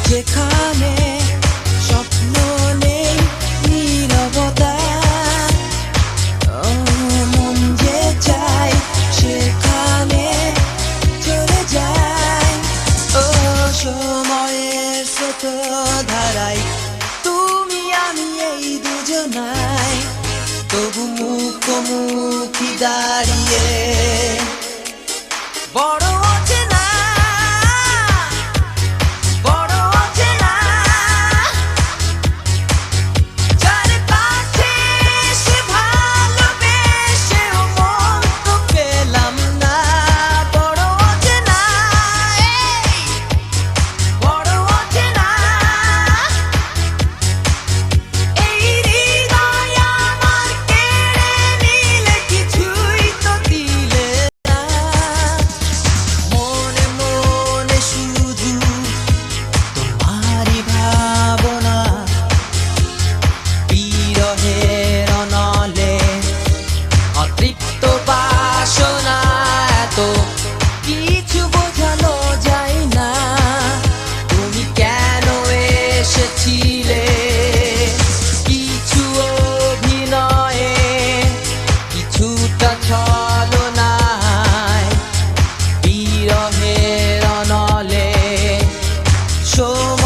যেখানে স্বপ্ন নেই নীরবতা, মন যে চায় সেখানে চলে যায়। ও সময়ের স্রোত ধারায় তুমি আমি এই দুজনাই, তবু মুখোমুখি দাঁড়িয়ে বড় অচেনা, বড় অচেনা। চারপাশে সে ভালোবেসেও মন তো পেলাম না, বড় অচেনা, বড় অচেনা। এই হৃদয় আমার কেড়ে নিলে কিছুই তো দিলে না, মনে মনে শুধু তোমারই ভাবনা, বিরহের অনলে অতৃপ্ত বাসনা। এত কিছু বোঝানো যায় না, তুমি কেন এসেছিলে কিছু অভিনয়ে, কিছুটা ছলনায়, বিরহের অনলে সময়